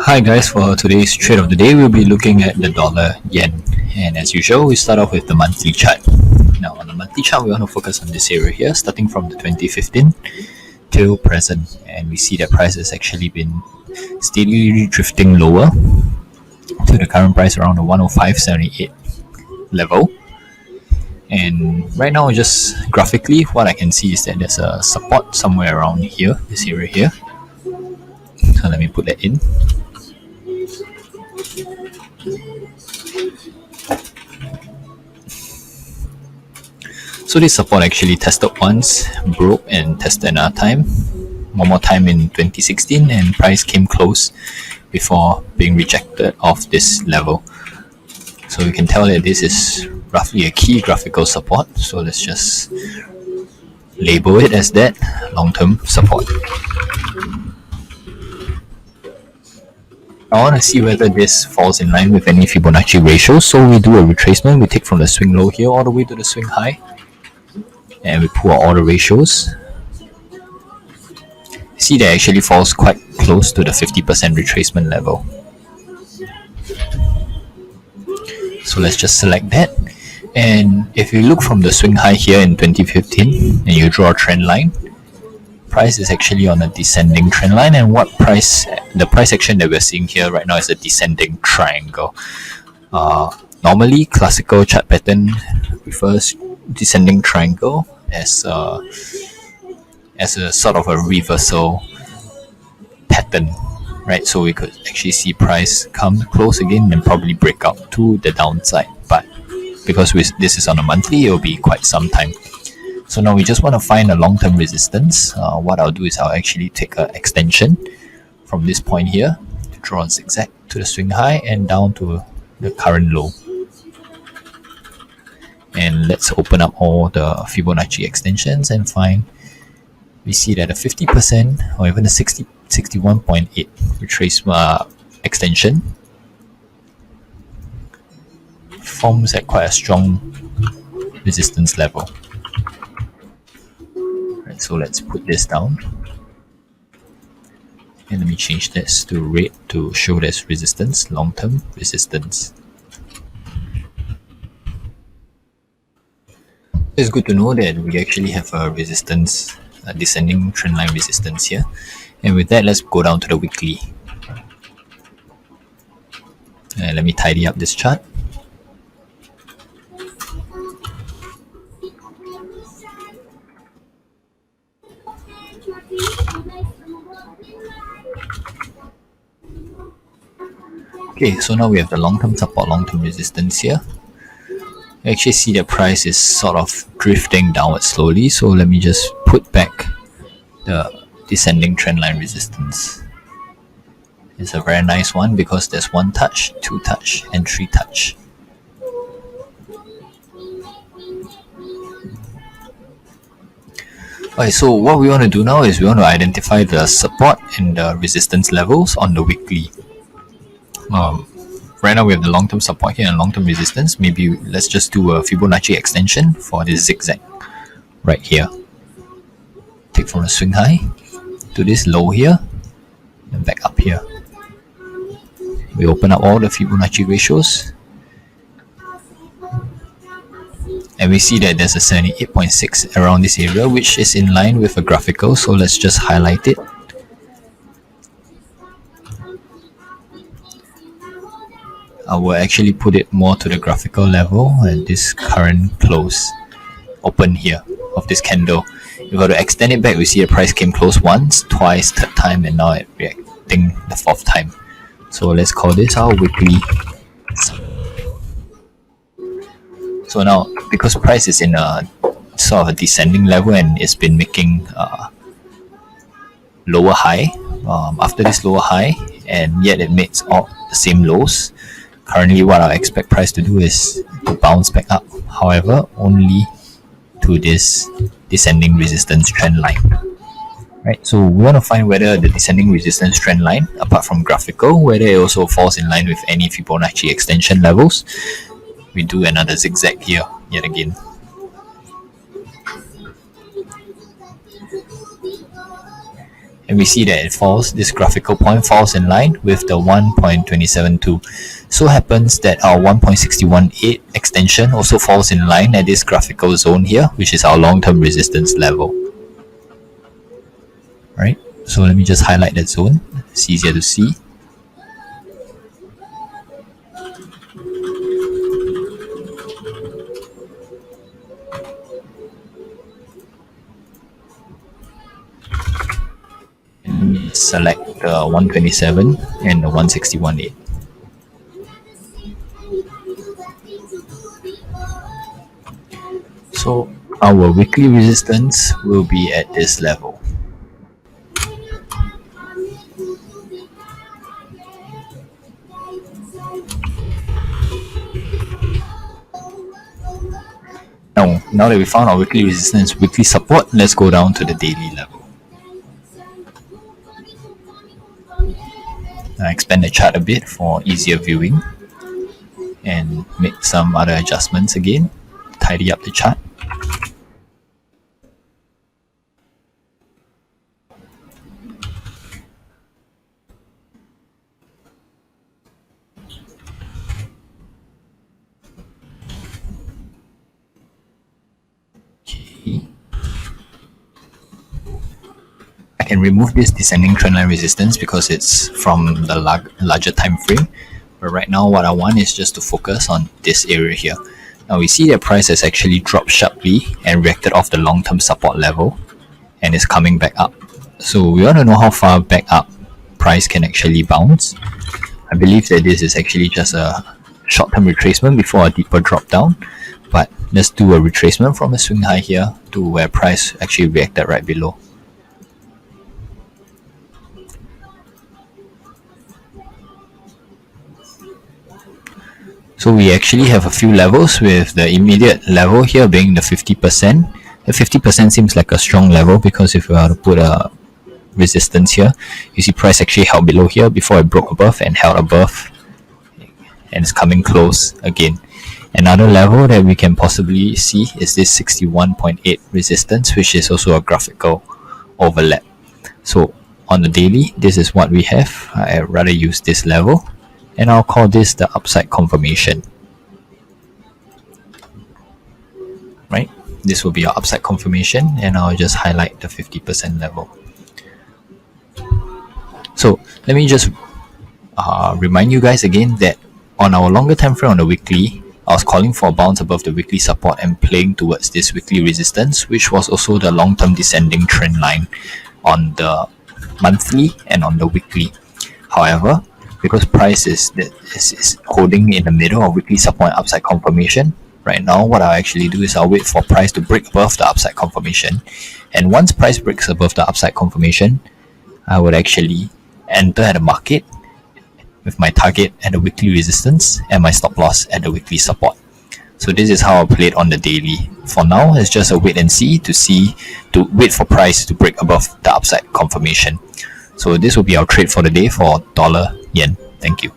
Hi guys, for today's trade of the day, we'll be looking at the dollar yen. And as usual, we start off with the monthly chart. Now, on the monthly chart, we want to focus on this area here, starting from the 2015 till present. And we see that price has actually been steadily drifting lower to the current price around the 105.78 level. And right now, just graphically, what I can see is that there's a support somewhere around here, this area here. So let me put that in. So this support actually tested once, broke and tested another time. One more time in 2016, and price came close before being rejected off this level. So you can tell that this is roughly a key graphical support. So let's just label it as that, long-term support. I want to see whether this falls in line with any Fibonacci ratios. So we do a retracement. We take from the swing low here all the way to the swing high. And we pull out all the ratios. See that actually falls quite close to the 50% retracement level. So let's just select that. And if you look from the swing high here in 2015 and you draw a trend line, price is actually on a descending trend line, and the price action that we're seeing here right now is a descending triangle. Normally, classical chart pattern refers descending triangle as a sort of a reversal pattern, right? So we could actually see price come close again and probably break out to the downside, but because this is on a monthly, it will be quite some time. So now we just want to find a long-term resistance. What I'll do is I'll actually take an extension from this point here to draw a zigzag to the swing high and down to the current low. And let's open up all the Fibonacci extensions and find, we see that a 50% or even a 61.8 retracement extension forms at quite a strong resistance level. Right, so let's put this down. And let me change this to red to show this resistance, long-term resistance. It's good to know that we actually have a resistance, a descending trendline resistance here. And with that, let's go down to the weekly. And let me tidy up this chart. Okay, so now we have the long-term support, long-term resistance here. You actually see the price is sort of drifting downwards slowly, so let me just put back the descending trendline resistance. It's a very nice one because there's 1 touch, 2 touch, and 3 touch. Alright, so what we want to do now is we want to identify the support and the resistance levels on the weekly. Right now we have the long-term support here and long-term resistance. Maybe let's just do a Fibonacci extension for this zigzag right here. Take from the swing high to this low here and back up here. We open up all the Fibonacci ratios and we see that there's a 78.6 around this area, which is in line with a graphical. So let's just highlight it. I will actually put it more to the graphical level at this current close open here of this candle. If we were to extend it back, we see the price came close once, twice, third time, and now it's reacting the 4th time. So let's call this our weekly. So now, because price is in a sort of a descending level and it's been making lower high after this lower high, and yet it makes all the same lows. Currently, what I expect price to do is to bounce back up, however, only to this descending resistance trend line. Right, so we want to find whether the descending resistance trend line, apart from graphical, whether it also falls in line with any Fibonacci extension levels. We do another zigzag here, yet again. and we see that it falls, this graphical point falls in line with the 1.272. So happens that our 1.618 extension also falls in line at this graphical zone here, which is our long-term resistance level. Right, so let me just highlight that zone. It's easier to see. And select the 127 and the 161.8. So our weekly resistance will be at this level. Now that we found our weekly resistance, weekly support, let's go down to the daily level. I expand the chart a bit for easier viewing and make some other adjustments again, tidy up the chart. I can remove this descending trendline resistance because it's from the larger time frame, but right now what I want is just to focus on this area here. Now we see that price has actually dropped sharply and reacted off the long-term support level and is coming back up. So we want to know how far back up price can actually bounce. I believe that this is actually just a short-term retracement before a deeper drop down, but let's do a retracement from a swing high here to where price actually reacted right below. So we actually have a few levels, with the immediate level here being the 50%. The 50% seems like a strong level because if we were to put a resistance here, you see price actually held below here before it broke above and held above and it's coming close again. Another level that we can possibly see is this 61.8 resistance, which is also a graphical overlap. So on the daily, this is what we have. I'd rather use this level, and I'll call this the upside confirmation. Right, this will be our upside confirmation, and I'll just highlight the 50% level. So let me just remind you guys again that on our longer time frame on the weekly, I was calling for a bounce above the weekly support and playing towards this weekly resistance, which was also the long-term descending trend line on the monthly and on the weekly. However, because price is holding in the middle of weekly support and upside confirmation, right now what I'll actually do is I'll wait for price to break above the upside confirmation, and once price breaks above the upside confirmation, I would actually enter at the market with my target at the weekly resistance and my stop loss at the weekly support. So this is how I play it on the daily. For now, it's just a wait and see to wait for price to break above the upside confirmation. So this will be our trade for the day for dollar yen. Thank you.